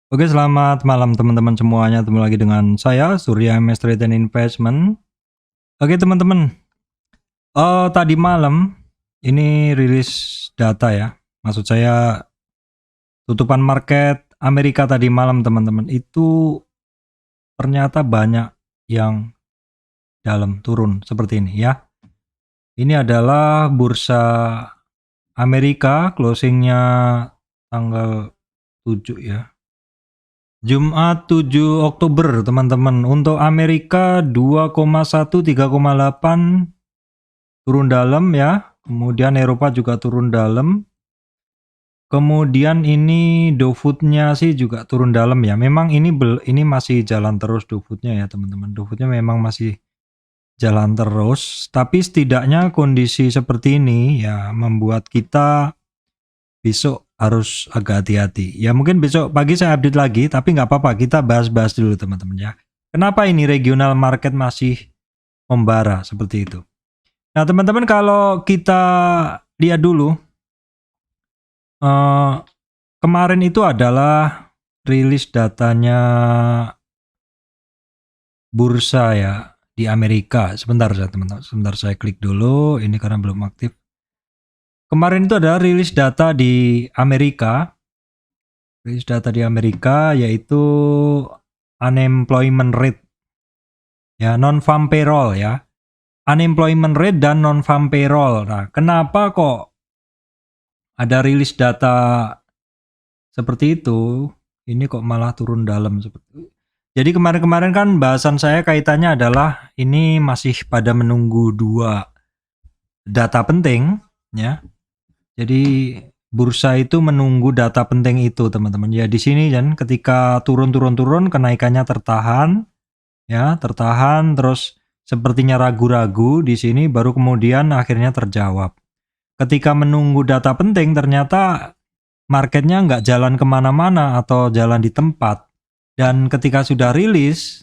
Oke, selamat malam teman-teman semuanya. Ketemu lagi dengan saya Surya MS Trade and Investment. Oke, teman-teman. Tadi malam ini rilis data ya. Maksud saya tutupan market Amerika tadi malam, teman-teman. Itu ternyata banyak yang dalam turun seperti ini ya. Ini adalah bursa Amerika closingnya tanggal 7 ya. Jumat 7 Oktober, teman-teman. Untuk Amerika 2,1 3,8 turun dalam ya. Kemudian Eropa juga turun dalam. Kemudian ini Dow-nya sih juga turun dalam ya. Memang ini masih jalan terus Dow-nya ya, teman-teman. Dow-nya memang masih jalan terus, tapi setidaknya kondisi seperti ini ya membuat kita besok harus agak hati-hati. Ya mungkin besok pagi saya update lagi, tapi nggak apa-apa, kita bahas-bahas dulu teman-teman ya. Kenapa ini regional market masih membara seperti itu? Nah teman-teman, kalau kita lihat dulu, kemarin itu adalah rilis datanya bursa ya di Amerika. Sebentar ya teman-teman, sebentar saya klik dulu, ini karena belum aktif. Kemarin itu ada rilis data di Amerika. Rilis data di Amerika yaitu unemployment rate ya, non-farm payroll ya. Unemployment rate dan non-farm payroll. Nah, kenapa kok ada rilis data seperti itu? Ini kok malah turun dalam seperti itu. Jadi kemarin-kemarin kan bahasan saya kaitannya adalah ini masih pada menunggu dua data penting ya. Jadi bursa itu menunggu data penting itu, teman-teman. Ya di sini kan ketika turun kenaikannya tertahan ya, tertahan terus sepertinya ragu-ragu di sini, baru kemudian akhirnya terjawab. Ketika menunggu data penting ternyata marketnya nggak jalan kemana-mana atau jalan di tempat. Dan ketika sudah rilis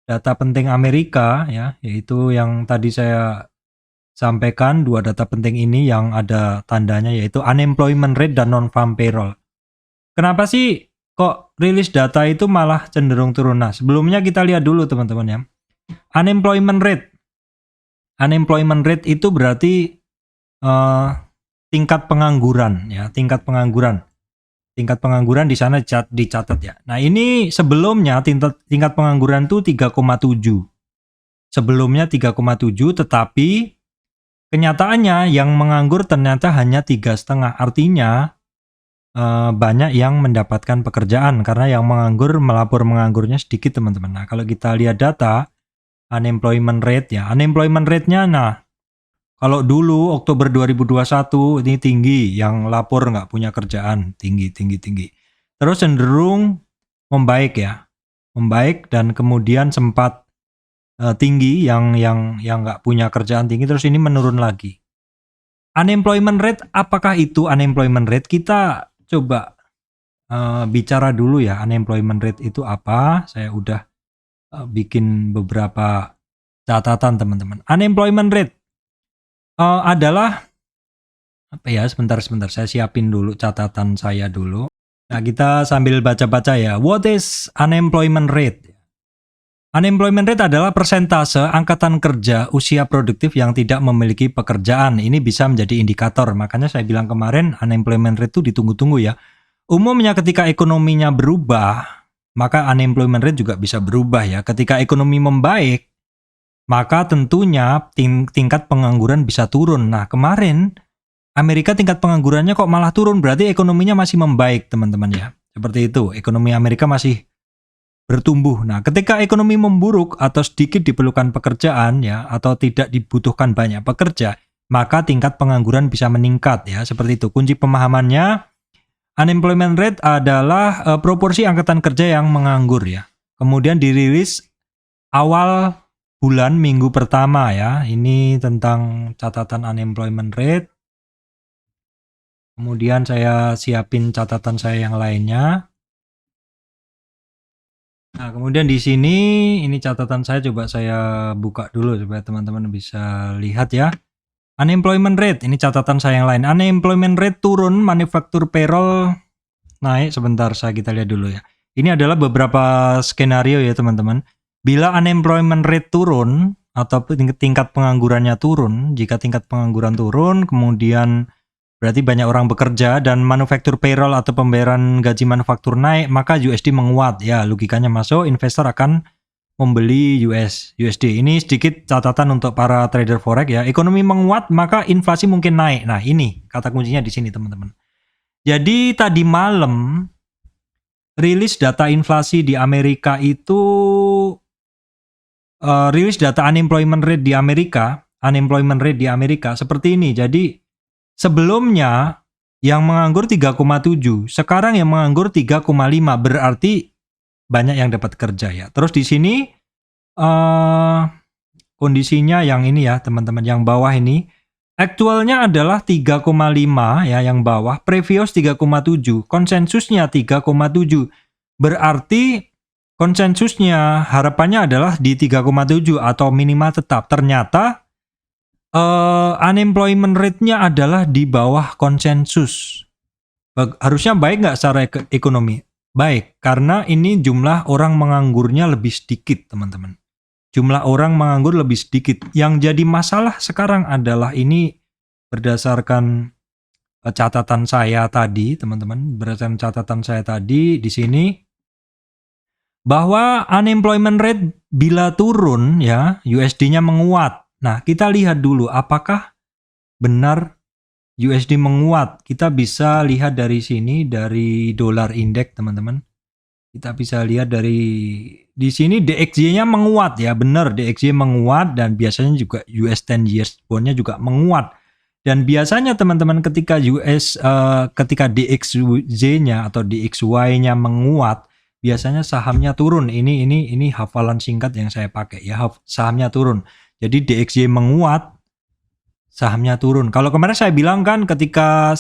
data penting Amerika ya, yaitu yang tadi saya sampaikan, dua data penting ini yang ada tandanya yaitu unemployment rate dan non-farm payroll. Kenapa sih kok rilis data itu malah cenderung turun? Nah, sebelumnya kita lihat dulu teman-teman ya. Unemployment rate. Unemployment rate itu berarti tingkat pengangguran ya, tingkat pengangguran. Tingkat pengangguran di sana dicatat ya. Nah, ini sebelumnya tingkat pengangguran itu 3,7. Sebelumnya 3,7, tetapi kenyataannya yang menganggur ternyata hanya 3,5. Artinya banyak yang mendapatkan pekerjaan karena yang menganggur melapor menganggurnya sedikit, teman-teman. Nah, kalau kita lihat data unemployment rate ya, unemployment rate-nya nah kalau dulu Oktober 2021 ini tinggi, yang lapor nggak punya kerjaan tinggi. Terus cenderung membaik ya, membaik dan kemudian sempat tinggi yang nggak punya kerjaan tinggi, terus ini menurun lagi. Unemployment rate, apakah itu unemployment rate? Kita coba bicara dulu ya, unemployment rate itu apa? Saya udah bikin beberapa catatan, teman-teman. Unemployment rate adalah apa ya, sebentar saya siapin dulu catatan saya dulu. Nah, kita sambil baca-baca ya. What is unemployment rate? Unemployment rate adalah persentase angkatan kerja usia produktif yang tidak memiliki pekerjaan. Ini bisa menjadi indikator. Makanya saya bilang kemarin unemployment rate itu ditunggu-tunggu ya. Umumnya ketika ekonominya berubah, maka unemployment rate juga bisa berubah ya. Ketika ekonomi membaik, maka tentunya tingkat pengangguran bisa turun. Nah, kemarin Amerika tingkat penganggurannya kok malah turun, berarti ekonominya masih membaik, teman-teman ya. Seperti itu, ekonomi Amerika masih bertumbuh. Nah, ketika ekonomi memburuk atau sedikit diperlukan pekerjaan ya, atau tidak dibutuhkan banyak pekerja, maka tingkat pengangguran bisa meningkat ya. Seperti itu. Kunci pemahamannya, unemployment rate adalah proporsi angkatan kerja yang menganggur ya. Kemudian dirilis awal bulan minggu pertama ya. Ini tentang catatan unemployment rate. Kemudian saya siapin catatan saya yang lainnya. Nah, kemudian di sini ini catatan saya, coba saya buka dulu supaya teman-teman bisa lihat ya. Unemployment rate, ini catatan saya yang lain. Unemployment rate turun, manufaktur payroll naik sebentar, kita lihat dulu ya. Ini adalah beberapa skenario ya teman-teman. Bila unemployment rate turun atau tingkat penganggurannya turun, jika tingkat pengangguran turun, kemudian berarti banyak orang bekerja dan manufaktur payroll atau pembayaran gaji manufaktur naik, maka USD menguat. Ya, logikanya masuk, investor akan membeli USD. Ini sedikit catatan untuk para trader forex ya. Ekonomi menguat, maka inflasi mungkin naik. Nah, ini kata kuncinya di sini teman-teman. Jadi tadi malam rilis data inflasi di Amerika itu rilis data unemployment rate di Amerika seperti ini. Jadi sebelumnya yang menganggur 3,7, sekarang yang menganggur 3,5, berarti banyak yang dapat kerja ya. Terus di sini kondisinya yang ini ya teman-teman, yang bawah ini aktualnya adalah 3,5 ya, yang bawah previous 3,7, konsensusnya 3,7. Berarti konsensusnya harapannya adalah di 3,7 atau minimal tetap. Ternyata unemployment rate-nya adalah di bawah konsensus. Harusnya baik nggak secara ekonomi? Baik, karena ini jumlah orang menganggurnya lebih sedikit, teman-teman. Jumlah orang menganggur lebih sedikit. Yang jadi masalah sekarang adalah ini berdasarkan catatan saya tadi, teman-teman. Berdasarkan catatan saya tadi di sini, bahwa unemployment rate bila turun ya, USD-nya menguat. Nah, kita lihat dulu apakah benar USD menguat. Kita bisa lihat dari sini, dari dolar indeks teman-teman. Kita bisa lihat dari di sini DXY-nya menguat ya, benar DXY menguat, dan biasanya juga US 10 years bond-nya juga menguat. Dan biasanya teman-teman ketika ketika DXY-nya atau DXY-nya menguat, biasanya sahamnya turun. Ini hafalan singkat yang saya pakai ya, sahamnya turun. Jadi DXY menguat, sahamnya turun. Kalau kemarin saya bilang kan ketika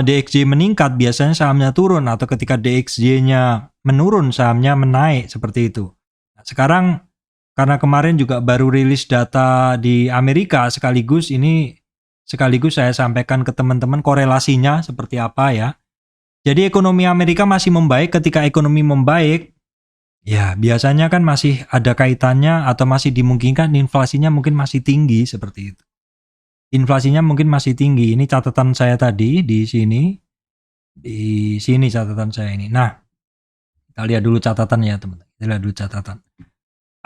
DXY meningkat biasanya sahamnya turun, atau ketika DXY-nya menurun sahamnya menaik, seperti itu. Nah, sekarang karena kemarin juga baru rilis data di Amerika, sekaligus saya sampaikan ke teman-teman korelasinya seperti apa ya. Jadi ekonomi Amerika masih membaik. Ketika ekonomi membaik, ya biasanya kan masih ada kaitannya atau masih dimungkinkan inflasinya mungkin masih tinggi, seperti itu. Inflasinya mungkin masih tinggi. Ini catatan saya tadi di sini. Di sini catatan saya ini. Nah, kita lihat dulu catatannya ya teman-teman. Kita lihat dulu catatan.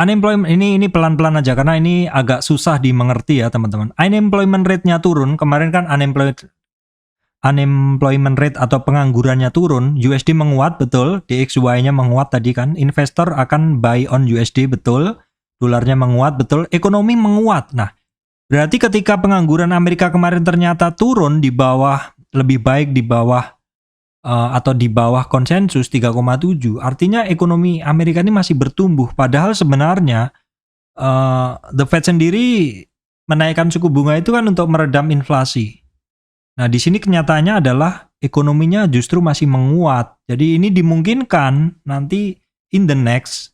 Unemployment ini pelan-pelan aja karena ini agak susah dimengerti ya teman-teman. Unemployment rate-nya turun. Kemarin kan unemployment rate atau penganggurannya turun, USD menguat, betul. DXY-nya menguat tadi kan. Investor akan buy on USD, betul. Dolarnya menguat, betul. Ekonomi menguat. Nah, berarti ketika pengangguran Amerika kemarin ternyata turun di bawah, lebih baik di bawah atau di bawah konsensus 3,7, artinya ekonomi Amerika ini masih bertumbuh. Padahal sebenarnya The Fed sendiri menaikkan suku bunga itu kan untuk meredam inflasi. Nah, di sini kenyataannya adalah ekonominya justru masih menguat. Jadi ini dimungkinkan nanti in the next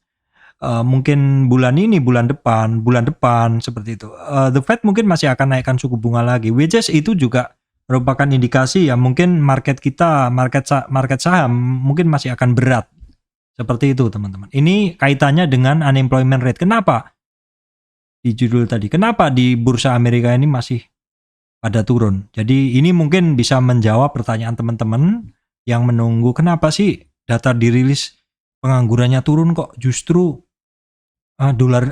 mungkin bulan ini, bulan depan seperti itu. The Fed mungkin masih akan naikkan suku bunga lagi. Which is itu juga merupakan indikasi ya, mungkin market saham mungkin masih akan berat. Seperti itu teman-teman. Ini kaitannya dengan unemployment rate. Kenapa? Di judul tadi, kenapa di bursa Amerika ini masih pada turun? Jadi ini mungkin bisa menjawab pertanyaan teman-teman yang menunggu kenapa sih data dirilis penganggurannya turun kok justru dolar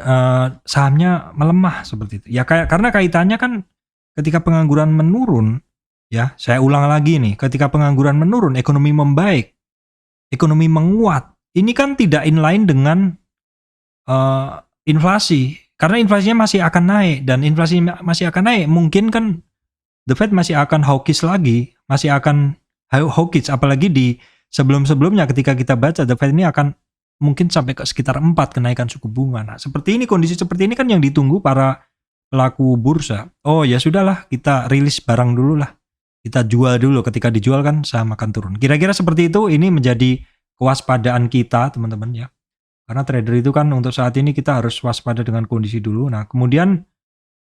sahamnya melemah, seperti itu. Ya karena kaitannya kan ketika pengangguran menurun, ya saya ulang lagi nih, ketika pengangguran menurun, ekonomi membaik, ekonomi menguat. Ini kan tidak inline dengan inflasi, karena inflasinya masih akan naik, dan inflasi masih akan naik, mungkin kan The Fed masih akan hawkish lagi, masih akan hawkish, apalagi di sebelum-sebelumnya ketika kita baca The Fed ini akan mungkin sampai ke sekitar 4 kenaikan suku bunga. Nah, seperti ini, kondisi seperti ini kan yang ditunggu para pelaku bursa. Oh ya sudahlah, kita rilis barang dulu lah, kita jual dulu, ketika dijual kan saham akan turun. Kira-kira seperti itu. Ini menjadi kewaspadaan kita teman-teman ya, karena trader itu kan untuk saat ini kita harus waspada dengan kondisi dulu. Nah, kemudian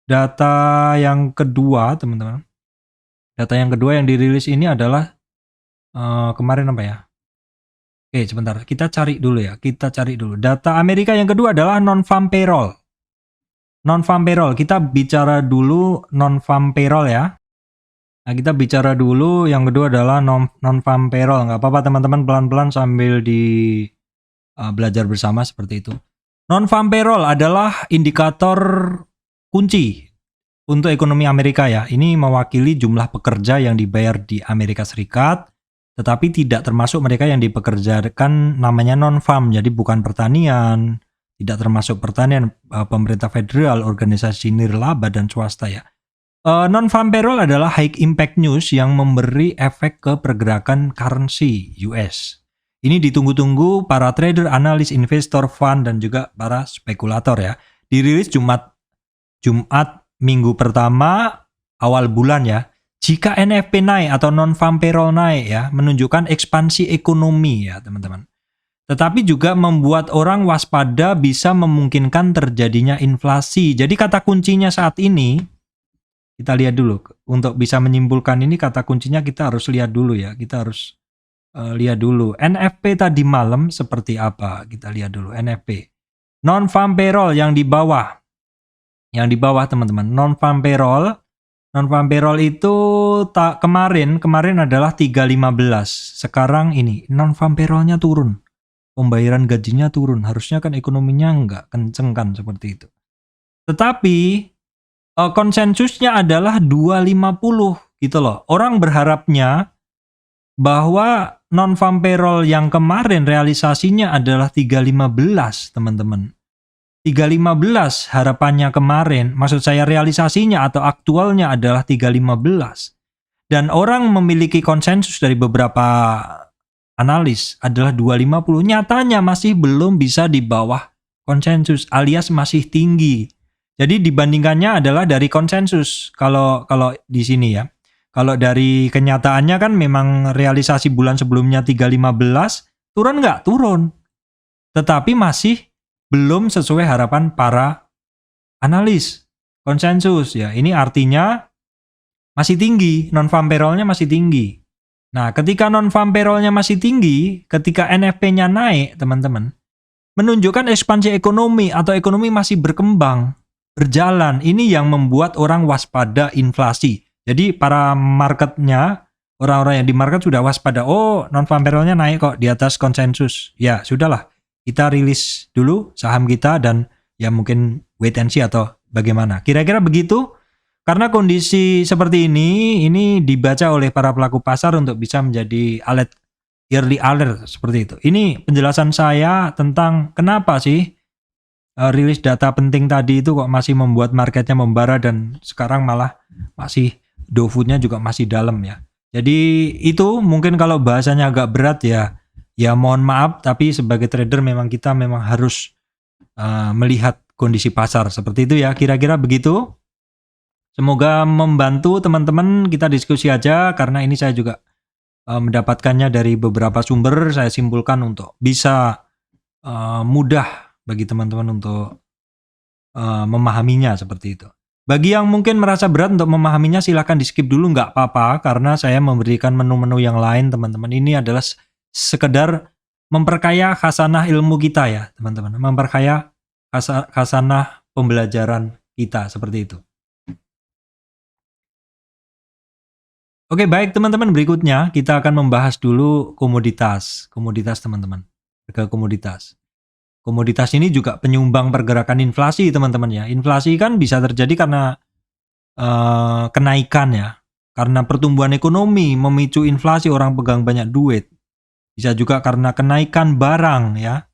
data yang kedua teman-teman, data yang kedua yang dirilis ini adalah Kemarin apa ya? Oke, sebentar. Kita cari dulu ya. Kita cari dulu. Data Amerika yang kedua adalah non-farm payroll. Non-farm payroll. Kita bicara dulu non-farm payroll ya. Nah, kita bicara dulu. Yang kedua adalah non-farm payroll. Nggak apa-apa teman-teman, pelan-pelan sambil belajar bersama seperti itu. Non-farm payroll adalah indikator kunci untuk ekonomi Amerika ya. Ini mewakili jumlah pekerja yang dibayar di Amerika Serikat, tetapi tidak termasuk mereka yang dipekerjakan namanya non-farm, jadi bukan pertanian, tidak termasuk pertanian, pemerintah federal, organisasi nirlaba, dan swasta ya. Non-farm payroll adalah high impact news yang memberi efek ke pergerakan currency US. Ini ditunggu-tunggu para trader, analis, investor, fund, dan juga para spekulator ya. Dirilis Jumat minggu pertama awal bulan ya. Jika NFP naik atau non-farm payroll naik ya, menunjukkan ekspansi ekonomi ya teman-teman. Tetapi juga membuat orang waspada, bisa memungkinkan terjadinya inflasi. Jadi kata kuncinya saat ini, kita lihat dulu. Untuk bisa menyimpulkan ini kata kuncinya kita harus lihat dulu ya. Kita harus lihat dulu. NFP tadi malam seperti apa? Kita lihat dulu NFP. Non-farm payroll yang di bawah. Yang di bawah teman-teman. Non-farm payroll. Non-farm payroll itu kemarin adalah 3,15. Sekarang ini non-farm payrollnya turun. Pembayaran gajinya turun. Harusnya kan ekonominya nggak kenceng kan seperti itu. Tetapi konsensusnya adalah 2,50 gitu loh. Orang berharapnya bahwa non-farm payroll yang kemarin realisasinya adalah 3,15 teman-teman. 3,15 harapannya kemarin, maksud saya realisasinya atau aktualnya adalah 3,15. Dan orang memiliki konsensus dari beberapa analis adalah 2,50. Nyatanya masih belum bisa di bawah konsensus alias masih tinggi. Jadi dibandingkannya adalah dari konsensus kalau di sini ya. Kalau dari kenyataannya kan memang realisasi bulan sebelumnya 3,15, turun nggak? Turun. Tetapi masih belum sesuai harapan para analis. Konsensus ya. Ini artinya masih tinggi, non-farm payroll-nya masih tinggi. Nah, ketika non-farm payroll-nya masih tinggi, ketika NFP-nya naik, teman-teman, menunjukkan ekspansi ekonomi atau ekonomi masih berkembang, berjalan. Ini yang membuat orang waspada inflasi. Jadi para marketnya, orang-orang yang di market sudah waspada. Oh, non-farm payroll-nya naik kok di atas konsensus. Ya, sudahlah. Kita rilis dulu saham kita dan ya mungkin wait and see atau bagaimana. Kira-kira begitu. Karena kondisi seperti ini dibaca oleh para pelaku pasar untuk bisa menjadi yearly alert seperti itu. Ini penjelasan saya tentang kenapa sih rilis data penting tadi itu kok masih membuat marketnya membara dan sekarang malah masih DOFUT-nya juga masih dalam ya. Jadi itu mungkin kalau bahasanya agak berat ya mohon maaf, tapi sebagai trader kita memang harus melihat kondisi pasar seperti itu ya, kira-kira begitu. Semoga membantu teman-teman, kita diskusi aja karena ini saya juga mendapatkannya dari beberapa sumber, saya simpulkan untuk bisa mudah bagi teman-teman untuk memahaminya seperti itu. Bagi yang mungkin merasa berat untuk memahaminya silahkan di skip dulu, nggak apa-apa karena saya memberikan menu-menu yang lain teman-teman. Ini adalah sekedar memperkaya khasanah ilmu kita ya teman-teman, memperkaya khasanah pembelajaran kita seperti itu. Oke, baik teman-teman, berikutnya kita akan membahas dulu komoditas teman-teman, harga komoditas. Komoditas ini juga penyumbang pergerakan inflasi teman-teman ya. Inflasi kan bisa terjadi karena kenaikan ya, karena pertumbuhan ekonomi memicu inflasi, orang pegang banyak duit. Bisa juga karena kenaikan barang ya.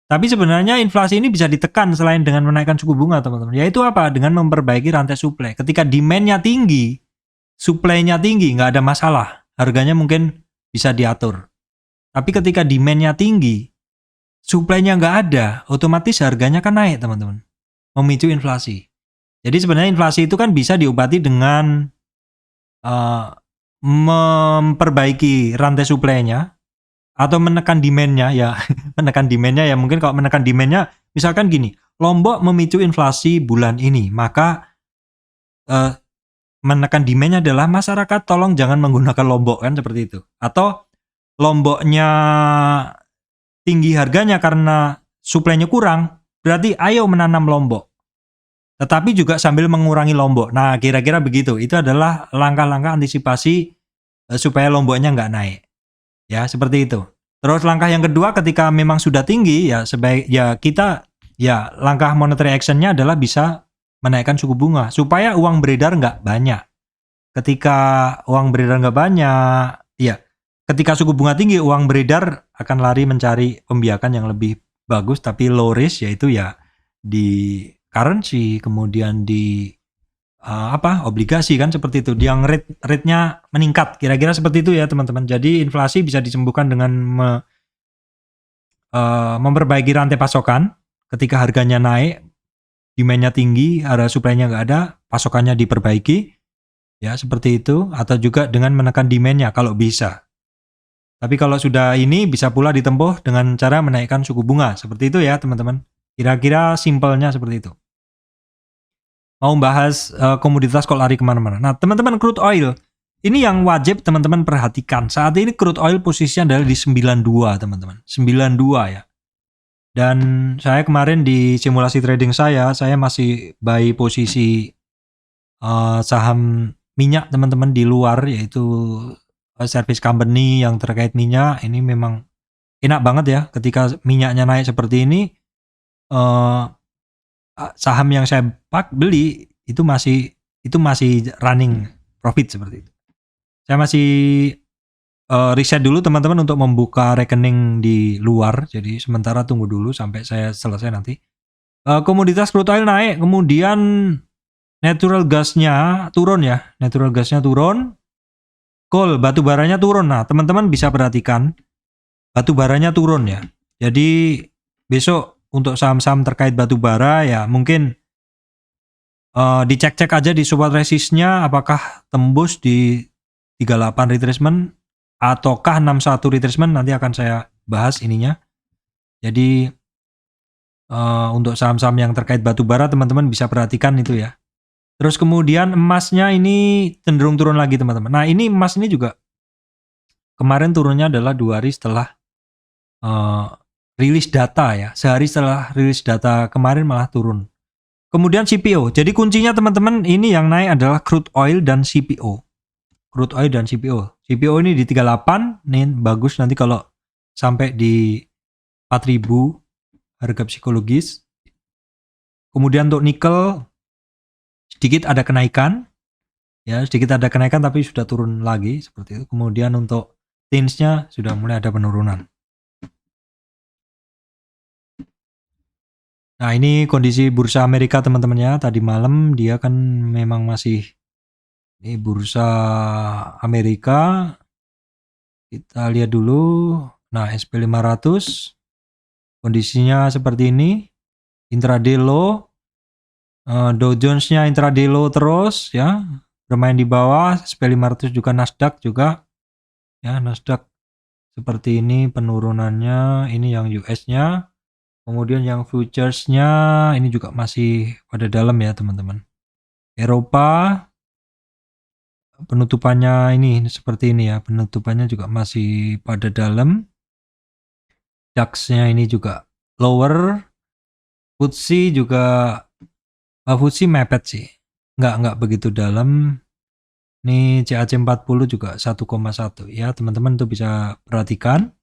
Tapi sebenarnya inflasi ini bisa ditekan selain dengan menaikkan suku bunga teman-teman. Yaitu apa? Dengan memperbaiki rantai suplai. Ketika demand-nya tinggi, supply-nya tinggi, nggak ada masalah. Harganya mungkin bisa diatur. Tapi ketika demand-nya tinggi, supply-nya nggak ada, otomatis harganya kan naik teman-teman. Memicu inflasi. Jadi sebenarnya inflasi itu kan bisa diobati dengan memperbaiki rantai suplai-nya atau menekan demand-nya ya. Menekan demand-nya ya, mungkin kalau menekan demand-nya misalkan gini, Lombok memicu inflasi bulan ini, maka menekan demand-nya adalah masyarakat tolong jangan menggunakan Lombok kan seperti itu. Atau Lomboknya tinggi harganya karena suplainya kurang, berarti ayo menanam Lombok. Tetapi juga sambil mengurangi Lombok. Nah, kira-kira begitu. Itu adalah langkah-langkah antisipasi supaya Lomboknya nggak naik. Ya, seperti itu. Terus langkah yang kedua, ketika memang sudah tinggi, ya kita langkah monetary action-nya adalah bisa menaikkan suku bunga supaya uang beredar nggak banyak. Ketika uang beredar nggak banyak, ya ketika suku bunga tinggi, uang beredar akan lari mencari pembiakan yang lebih bagus tapi low risk, yaitu ya di currency, kemudian di obligasi kan, seperti itu, yang rate-nya meningkat, kira-kira seperti itu ya teman-teman. Jadi inflasi bisa disembuhkan dengan memperbaiki rantai pasokan. Ketika harganya naik, demand-nya tinggi, ada supply-nya nggak ada, pasokannya diperbaiki, ya seperti itu. Atau juga dengan menekan demand-nya kalau bisa. Tapi kalau sudah ini, bisa pula ditempuh dengan cara menaikkan suku bunga, seperti itu ya teman-teman. Kira-kira simpelnya seperti itu. Mau bahas komoditas kok lari kemana-mana. Nah teman-teman, crude oil ini yang wajib teman-teman perhatikan. Saat ini crude oil posisinya adalah di 92 teman-teman, 92 ya. Dan saya kemarin di simulasi trading saya masih buy posisi saham minyak teman-teman di luar, yaitu service company yang terkait minyak. Ini memang enak banget ya, ketika minyaknya naik seperti ini, saham yang saya beli itu masih running profit seperti itu. Saya masih riset dulu teman-teman untuk membuka rekening di luar, jadi sementara tunggu dulu sampai saya selesai nanti. Komoditas crude oil naik, kemudian natural gasnya turun ya, coal, batu baranya turun. Nah teman-teman bisa perhatikan batu baranya turun ya, jadi besok untuk saham-saham terkait batu bara ya mungkin dicek-cek aja di support resistnya, apakah tembus di 38 retracement ataukah 61 retracement, nanti akan saya bahas ininya. Jadi untuk saham-saham yang terkait batu bara teman-teman bisa perhatikan itu ya. Terus kemudian emasnya ini cenderung turun lagi teman-teman. Nah ini emas ini juga kemarin turunnya adalah 2 hari setelah rilis data ya. Sehari setelah rilis data kemarin malah turun. Kemudian CPO. Jadi kuncinya teman-teman ini yang naik adalah crude oil dan CPO. Crude oil dan CPO. CPO ini di 38, nih bagus nanti kalau sampai di 4.000 harga psikologis. Kemudian untuk nikel sedikit ada kenaikan. Ya, sedikit ada kenaikan tapi sudah turun lagi seperti itu. Kemudian untuk tinsnya sudah mulai ada penurunan. Nah, ini kondisi bursa Amerika teman-teman ya. Tadi malam dia kan memang masih, ini bursa Amerika. Kita lihat dulu. Nah, SP 500 kondisinya seperti ini. Intraday low. Dow Jones-nya intraday low terus ya. Bermain di bawah. SP 500 juga, Nasdaq juga. Ya, Nasdaq seperti ini penurunannya. Ini yang US-nya. Kemudian yang futures-nya ini juga masih pada dalam ya teman-teman. Eropa penutupannya ini seperti ini ya. Penutupannya juga masih pada dalam. DAX-nya ini juga lower. FTSE juga FTSE mepet sih. Nggak begitu dalam. Ini CAC 40 juga 1,1 ya teman-teman, tuh bisa perhatikan.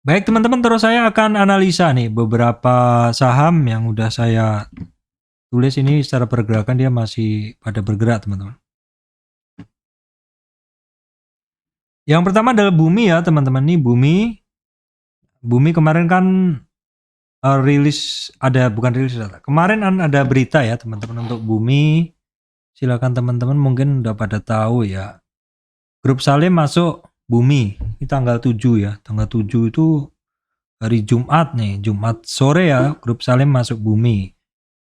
Baik teman-teman, terus saya akan analisa nih beberapa saham yang udah saya tulis ini secara pergerakan, dia masih pada bergerak teman-teman. Yang pertama adalah Bumi ya teman-teman. Nih Bumi kemarin kan rilis, bukan rilis data. Kemarin ada berita ya teman-teman untuk Bumi. Silakan teman-teman mungkin udah pada tahu ya. Grup Salim masuk Bumi, ini tanggal 7 ya. Tanggal 7 itu hari Jumat nih, Jumat sore ya, Grup Salim masuk Bumi.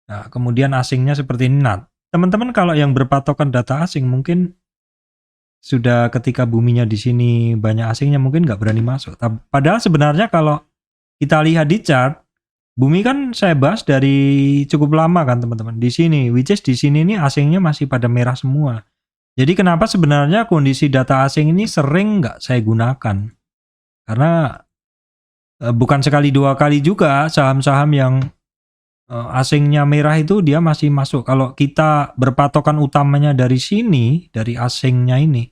Nah, kemudian asingnya seperti ini. Nah, teman-teman kalau yang berpatokan data asing mungkin sudah ketika Buminya di sini banyak asingnya mungkin nggak berani masuk. Padahal sebenarnya kalau kita lihat di chart, Bumi kan saya bahas dari cukup lama kan teman-teman. Di sini, which is di sini nih asingnya masih pada merah semua. Jadi kenapa sebenarnya kondisi data asing ini sering nggak saya gunakan? Karena bukan sekali dua kali juga saham-saham yang asingnya merah itu dia masih masuk. Kalau kita berpatokan utamanya dari sini, dari asingnya ini,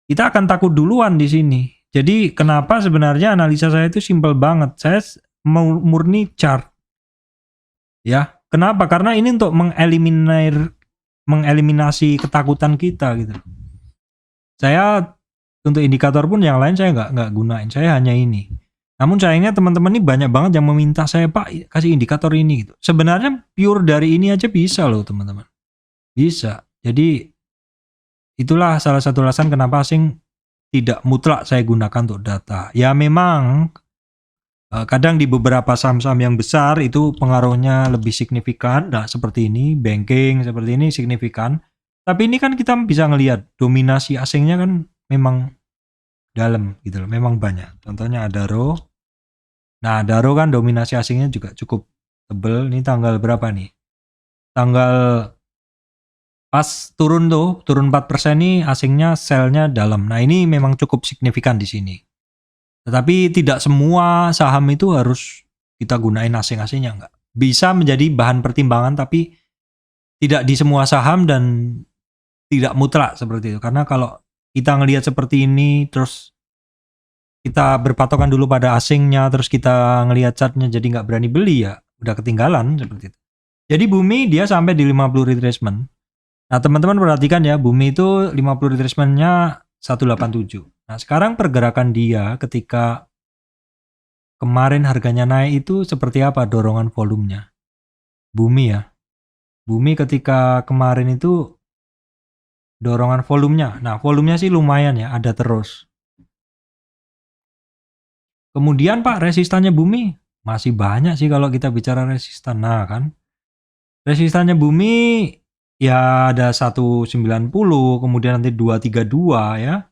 kita akan takut duluan di sini. Jadi kenapa sebenarnya analisa saya itu simpel banget. Saya mau murni chart. Ya, kenapa? Karena ini untuk mengeliminasi ketakutan kita gitu. Saya untuk indikator pun yang lain saya nggak gunain. Saya hanya ini. Namun sayangnya teman-teman ini banyak banget yang meminta saya, Pak, kasih indikator ini gitu. Sebenarnya pure dari ini aja bisa loh teman-teman. Bisa. Jadi itulah salah satu alasan kenapa asing tidak mutlak saya gunakan untuk data. Ya memang kadang di beberapa saham-saham yang besar itu pengaruhnya lebih signifikan. Nah seperti ini, banking seperti ini signifikan. Tapi ini kan kita bisa ngelihat dominasi asingnya kan memang dalam gitu loh, memang banyak. Contohnya Adaro. Nah, Adaro kan dominasi asingnya juga cukup tebel. Ini tanggal berapa nih? Tanggal pas turun 4% nih asingnya sell-nya dalam. Nah, ini memang cukup signifikan di sini. Tetapi tidak semua saham itu harus kita gunain asing-asingnya enggak. Bisa menjadi bahan pertimbangan tapi tidak di semua saham dan tidak mutlak seperti itu. Karena kalau kita ngelihat seperti ini terus kita berpatokan dulu pada asingnya terus kita ngelihat chartnya jadi nggak berani beli ya udah ketinggalan seperti itu. Jadi Bumi dia sampai di 50 retracement. Nah teman-teman perhatikan ya, Bumi itu 50 retracementnya 187. Nah sekarang pergerakan dia ketika kemarin harganya naik itu seperti apa dorongan volumenya? Bumi ya. Bumi ketika kemarin itu dorongan volumenya. Nah volumenya sih lumayan ya, ada terus. Kemudian Pak, resistannya Bumi masih banyak sih kalau kita bicara resistan. Nah kan, resistannya Bumi ya ada 190, kemudian nanti 232 ya,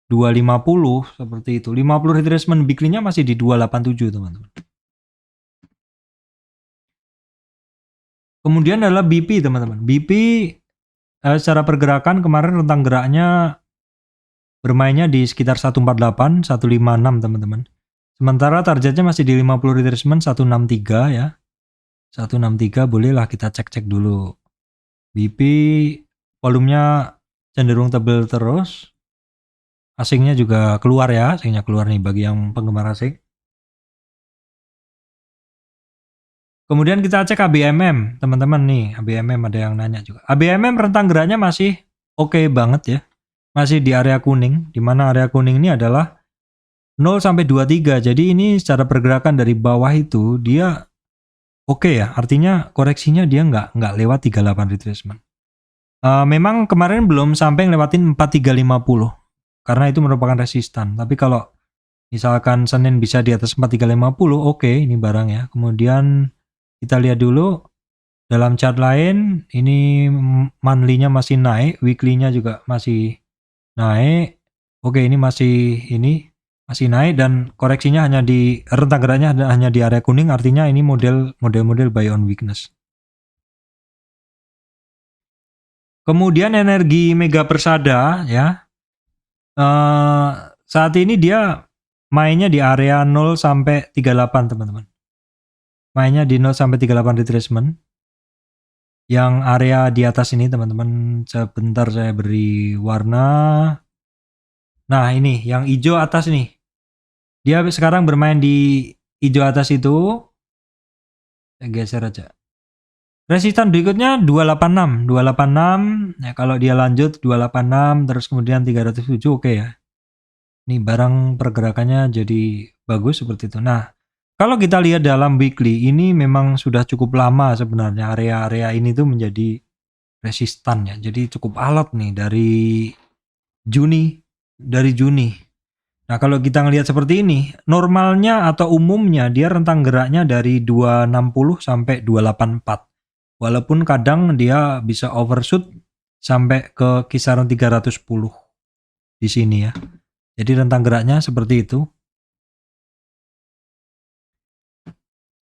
250 seperti itu. 50 retracement weekly-nya masih di 287 teman-teman. Kemudian adalah BP teman-teman. BP secara pergerakan kemarin rentang geraknya bermainnya di sekitar 148, 156 teman-teman. Sementara targetnya masih di 50 retracement 163 ya. 163 bolehlah kita cek-cek dulu. BP volumenya cenderung tebel terus. Asingnya juga keluar ya, asingnya keluar nih bagi yang penggemar asing. Kemudian kita cek ABMM, teman-teman nih, ABMM ada yang nanya juga. ABMM rentang geraknya masih oke banget ya. Masih di area kuning, di mana area kuning ini adalah 0 sampai 23. Jadi ini secara pergerakan dari bawah itu dia oke ya, artinya koreksinya dia nggak lewat 38 retracement. Memang kemarin belum sampai ngelewatin 4350 karena itu merupakan resistan. Tapi kalau misalkan Senin bisa di atas 4350, oke ini barang ya. Kemudian kita lihat dulu dalam chart lain, ini monthly-nya masih naik, weekly-nya juga masih naik. Oke, ini masih naik dan koreksinya hanya di rentang geraknya hanya di area kuning, artinya ini model buy on weakness. Kemudian energi Mega Persada ya. Saat ini dia mainnya di area 0 sampai 38 teman-teman. Mainnya di 0 sampai 38 retracement. Yang area di atas ini teman-teman, sebentar saya beri warna. Nah ini yang hijau atas nih. Dia sekarang bermain di hijau atas itu. Saya geser aja. Resistan berikutnya 286. 286. Ya, kalau dia lanjut 286 terus kemudian 307 oke ya. Ini barang pergerakannya jadi bagus seperti itu. Nah, kalau kita lihat dalam weekly ini memang sudah cukup lama sebenarnya area-area ini tuh menjadi resistan ya. Jadi cukup alot nih dari Juni. Nah, kalau kita ngelihat seperti ini, normalnya atau umumnya dia rentang geraknya dari 260 sampai 284. Walaupun kadang dia bisa overshoot sampai ke kisaran 310 di sini ya. Jadi rentang geraknya seperti itu.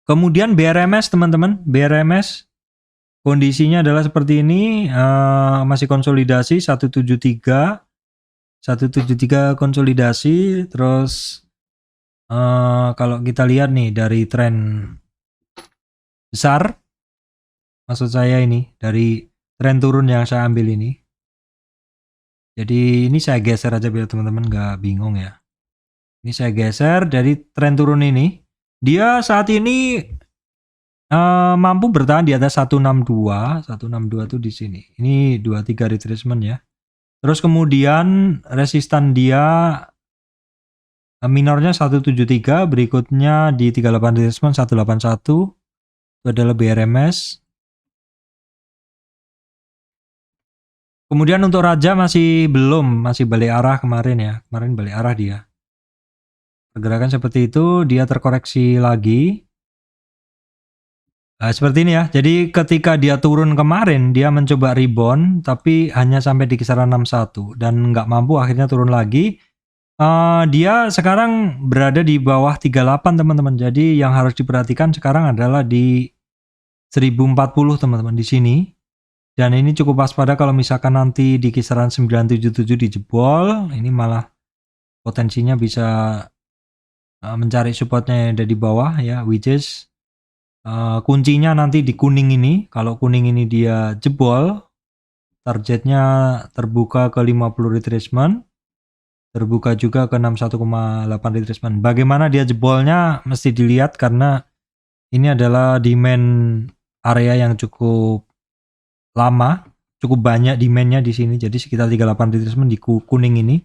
Kemudian BRMS teman-teman, BRMS kondisinya adalah seperti ini, masih konsolidasi 173 konsolidasi. Terus kalau kita lihat nih dari tren besar, maksud saya ini dari tren turun yang saya ambil ini. Jadi ini saya geser aja biar teman-teman nggak bingung ya. Ini saya geser dari tren turun ini. Dia saat ini mampu bertahan di atas 162. 162 tuh di sini. Ini 23 retracement ya. Terus kemudian resistan dia minornya 173, berikutnya di 38 retracement 181. Itu adalah BRMS. Kemudian untuk raja masih belum, masih balik arah kemarin ya. Kemarin balik arah dia. Pergerakan seperti itu, dia terkoreksi lagi. Nah, seperti ini ya. Jadi ketika dia turun kemarin, dia mencoba rebound, tapi hanya sampai di kisaran 61 dan nggak mampu, akhirnya turun lagi. Dia sekarang berada di bawah 38 teman-teman. Jadi yang harus diperhatikan sekarang adalah di 1040 teman-teman di sini. Dan ini cukup waspada kalau misalkan nanti di kisaran 977 dijebol, ini malah potensinya bisa mencari supportnya yang ada di bawah ya, which is kuncinya nanti di kuning ini. Kalau kuning ini dia jebol, targetnya terbuka ke 50 retracement, terbuka juga ke 61,8 retracement. Bagaimana dia jebolnya mesti dilihat karena ini adalah demand area yang cukup lama, cukup banyak demandnya di sini, jadi sekitar 38 retracement di kuning ini.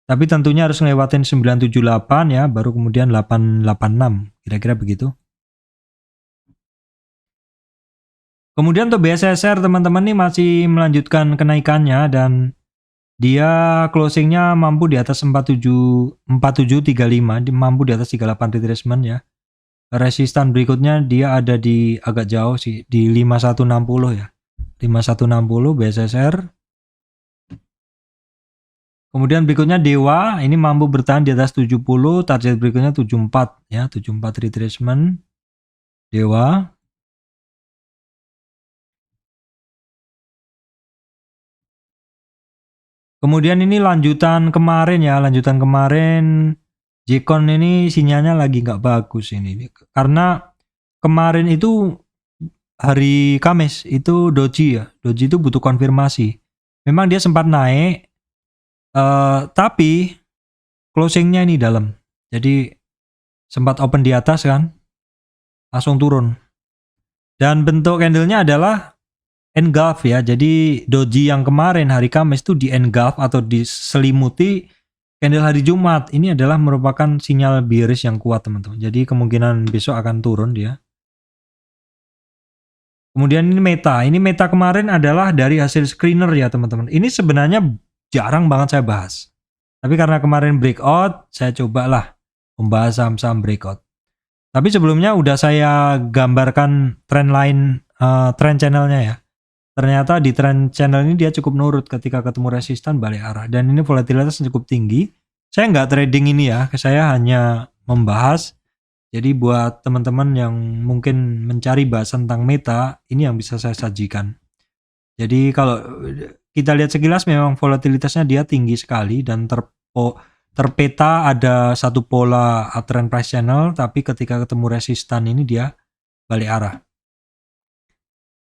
Tapi tentunya harus ngelewatin 978 ya, baru kemudian 886, kira-kira begitu. Kemudian untuk BSSR teman-teman nih masih melanjutkan kenaikannya dan dia closingnya mampu di atas 4735, mampu di atas 38 retracement ya. Resistan berikutnya dia ada di agak jauh sih, di 5160 ya. 5160 BSSR. Kemudian berikutnya Dewa, ini mampu bertahan di atas 70, target berikutnya 74 ya, 74 retracement. Dewa. Kemudian ini lanjutan kemarin ya, lanjutan kemarin Jcon ini sinyalnya lagi nggak bagus ini. Karena kemarin itu hari Kamis itu doji ya, doji itu butuh konfirmasi. Memang dia sempat naik, tapi closingnya ini dalam. Jadi sempat open di atas kan, langsung turun. Dan bentuk candlenya adalah engulf ya. Jadi doji yang kemarin hari Kamis itu di engulf atau diselimuti candle hari Jumat. Ini adalah merupakan sinyal bearish yang kuat teman-teman. Jadi kemungkinan besok akan turun dia. Kemudian ini meta. Ini meta kemarin adalah dari hasil screener ya teman-teman. Ini sebenarnya jarang banget saya bahas. Tapi karena kemarin breakout, saya cobalah membahas saham-saham breakout. Tapi sebelumnya udah saya gambarkan trend line, trend channelnya ya. Ternyata di trend channel ini dia cukup nurut ketika ketemu resistan balik arah. Dan ini volatilitasnya cukup tinggi. Saya nggak trading ini ya, saya hanya membahas. Jadi buat teman-teman yang mungkin mencari bahasan tentang meta, ini yang bisa saya sajikan. Jadi kalau kita lihat sekilas memang volatilitasnya dia tinggi sekali dan terpeta ada satu pola uptrend price channel, tapi ketika ketemu resistan ini dia balik arah.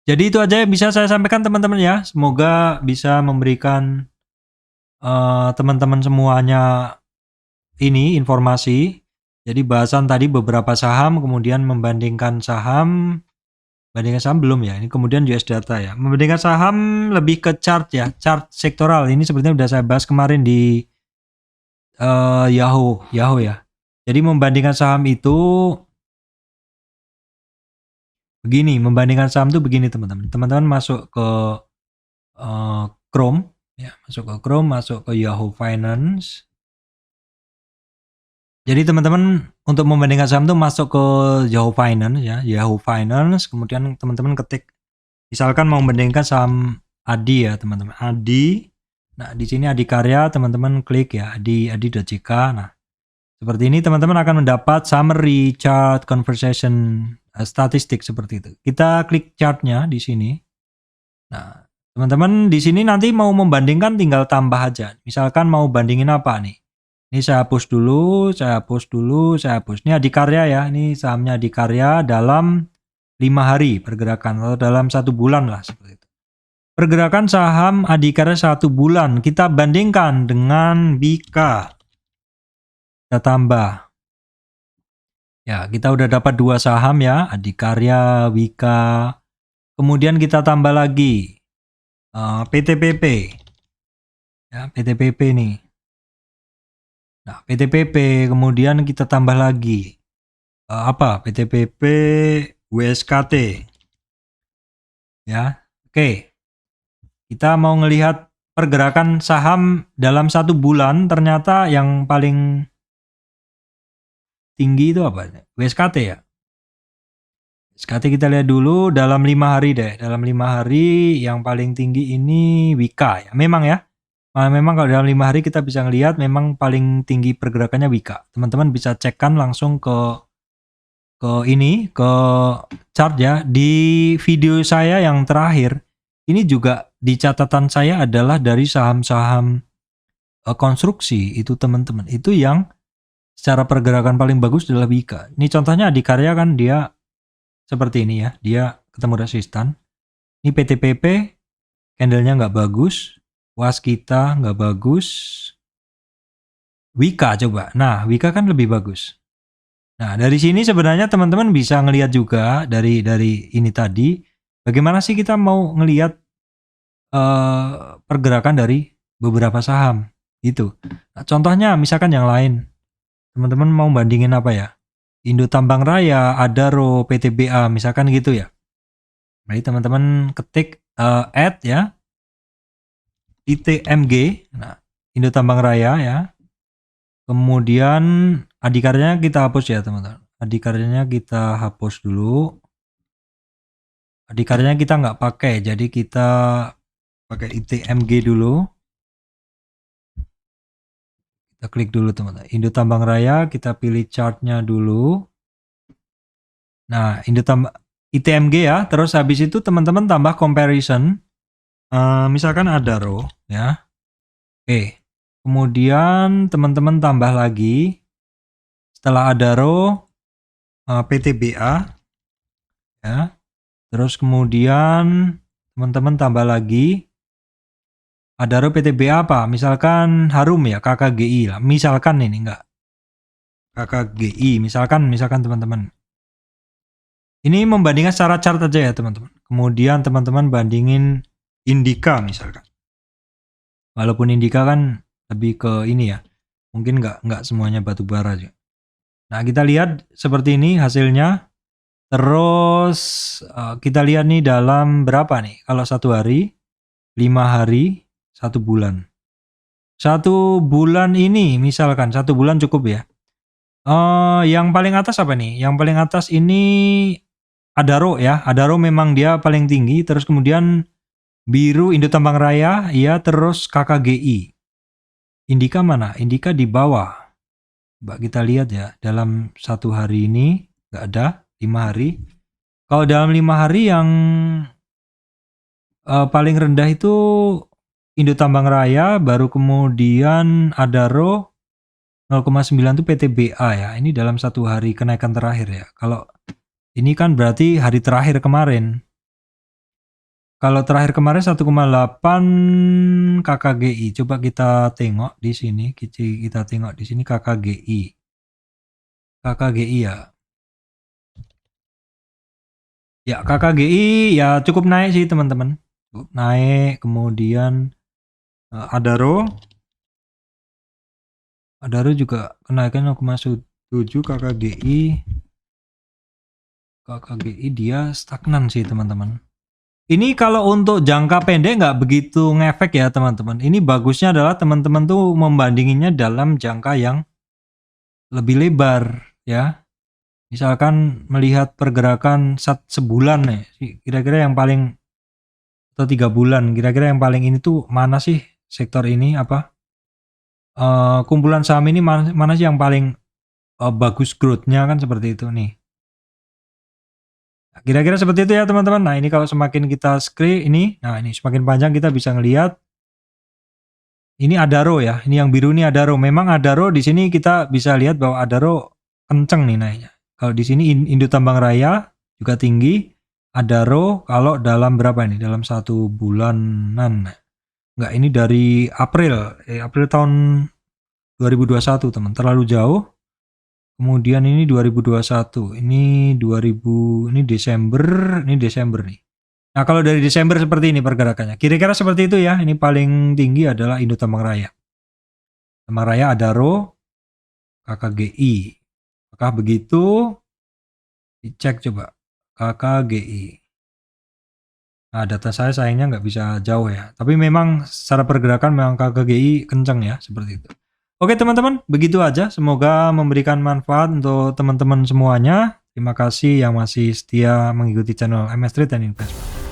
Jadi itu aja yang bisa saya sampaikan teman-teman ya. Semoga bisa memberikan teman-teman semuanya ini informasi. Jadi bahasan tadi beberapa saham, kemudian membandingkan saham belum ya. Ini kemudian US data ya. Membandingkan saham lebih ke chart ya, chart sektoral. Ini sebenarnya udah saya bahas kemarin di Yahoo ya. Jadi membandingkan saham itu begini, membandingkan saham itu begini teman-teman. Teman-teman masuk ke Chrome ya, masuk ke Yahoo Finance. Jadi teman-teman untuk membandingkan saham itu masuk ke Yahoo Finance ya, Yahoo Finance, kemudian teman-teman ketik misalkan mau membandingkan saham ADI ya, teman-teman. ADI. Nah, di sini Adikarya, teman-teman klik ya, adi.jk. Nah, seperti ini teman-teman akan mendapat summary chart conversation statistik seperti itu. Kita klik chartnya di sini. Nah, teman-teman di sini nanti mau membandingkan tinggal tambah aja. Misalkan mau bandingin apa nih? Ini saya hapus dulu, saya hapus dulu, saya hapus. Ini Adikarya ya, ini sahamnya Adikarya dalam 5 hari pergerakan atau dalam 1 bulan lah seperti itu. Pergerakan saham Adikarya 1 bulan kita bandingkan dengan Bika. Kita tambah. Ya, kita udah dapat 2 saham ya, Adikarya, Wika. Kemudian kita tambah lagi PTPP. Ya, PTPP nih. Nah, PTPP kemudian kita tambah lagi apa? PTPP WSKT. Ya. Oke. Kita mau ngelihat pergerakan saham dalam 1 bulan, ternyata yang paling tinggi itu apa? WSKT ya. WSKT kita lihat dulu dalam 5 hari deh. Dalam 5 hari yang paling tinggi ini Wika ya. Memang ya. Memang kalau dalam 5 hari kita bisa ngelihat memang paling tinggi pergerakannya Wika. Teman-teman bisa cekkan langsung ke ini, ke chart ya. Di video saya yang terakhir, ini juga di catatan saya adalah dari saham-saham konstruksi itu teman-teman. Itu yang secara pergerakan paling bagus adalah Wika. Ini contohnya Adikarya kan dia seperti ini ya. Dia ketemu resistan. Ini PTPP, candlenya nggak bagus. Waskita nggak bagus. Wika coba. Nah, Wika kan lebih bagus. Nah, dari sini sebenarnya teman-teman bisa ngelihat juga dari ini tadi, bagaimana sih kita mau ngelihat pergerakan dari beberapa saham itu. Nah, contohnya misalkan yang lain, teman-teman mau bandingin apa ya? Indo Tambang Raya, Adaro, PTBA, misalkan gitu ya. Jadi teman-teman ketik add ya, ITMG, nah Indo Tambang Raya ya. Kemudian Adikaryanya kita hapus ya teman-teman. Adikaryanya kita hapus dulu. Adikaryanya kita nggak pakai, jadi kita pakai ITMG dulu. Kita klik dulu teman-teman. Indo Tambang Raya, kita pilih chartnya dulu. Nah, ITMG ya. Terus habis itu teman-teman tambah comparison. Misalkan Adaro ya. Oke. Kemudian teman-teman tambah lagi. Setelah Adaro, PTBA ya. Terus kemudian teman-teman tambah lagi Adaro PTBA apa? Misalkan Harum ya, KKGI lah. Misalkan ini enggak. KKGI, misalkan teman-teman. Ini membandingkan secara chart aja ya teman-teman. Kemudian teman-teman bandingin Indika misalkan. Walaupun Indika kan lebih ke ini ya. Mungkin enggak semuanya batu bara aja. Nah, kita lihat seperti ini hasilnya. Terus kita lihat nih dalam berapa nih? Kalau 1 hari, 5 hari, 1 bulan. 1 bulan ini misalkan 1 bulan cukup ya. Yang paling atas apa nih? Yang paling atas ini Adaro ya. Adaro memang dia paling tinggi. Terus kemudian biru Indo Tambang Raya, ya. Terus KKGI. Indika mana? Indika di bawah. Coba kita lihat ya. Dalam 1 hari ini nggak ada. 5 hari. Kalau dalam 5 hari yang paling rendah itu Indo Tambang Raya, baru kemudian Adaro 0,9 itu PTBA ya. Ini dalam 1 hari kenaikan terakhir ya. Kalau ini kan berarti hari terakhir kemarin. Kalau terakhir kemarin 1,8 KKGI. Coba kita tengok di sini. Kita tengok di sini KKGI. KKGI ya. Ya, KKGI ya cukup naik sih teman-teman. Cukup naik. Kemudian Adaro juga kenaikan 0,7 KKGI. KKGI dia stagnan sih teman-teman. Ini kalau untuk jangka pendek nggak begitu ngefek ya teman-teman. Ini bagusnya adalah teman-teman tuh membandinginnya dalam jangka yang lebih lebar ya. Misalkan melihat pergerakan sebulan nih, kira-kira yang paling, atau 3 bulan, kira-kira yang paling ini tuh mana sih sektor ini apa? Kumpulan saham ini mana sih yang paling bagus growth-nya kan seperti itu nih. Kira-kira seperti itu ya teman-teman. Nah ini kalau semakin kita scroll ini, nah ini semakin panjang kita bisa ngelihat. Ini Adaro ya, ini yang biru ini Adaro. Memang Adaro di sini kita bisa lihat bahwa Adaro kenceng nih naiknya. Kalau di sini Indo Tambang Raya juga tinggi. Adaro kalau dalam berapa ini? Dalam 1 bulanan. Enggak, ini dari April tahun 2021 teman, terlalu jauh. Kemudian ini 2021, ini 2000, ini Desember nih. Nah kalau dari Desember seperti ini pergerakannya, kira-kira seperti itu ya. Ini paling tinggi adalah Indo Tambang Raya. Tambang Raya Adaro, KKGI. Apakah begitu? Dicek coba, KKGI. Nah data saya sayangnya nggak bisa jauh ya. Tapi memang secara pergerakan memang KKGI kenceng ya, seperti itu. Oke teman-teman, begitu aja. Semoga memberikan manfaat untuk teman-teman semuanya. Terima kasih yang masih setia mengikuti channel MS Trade dan Investment.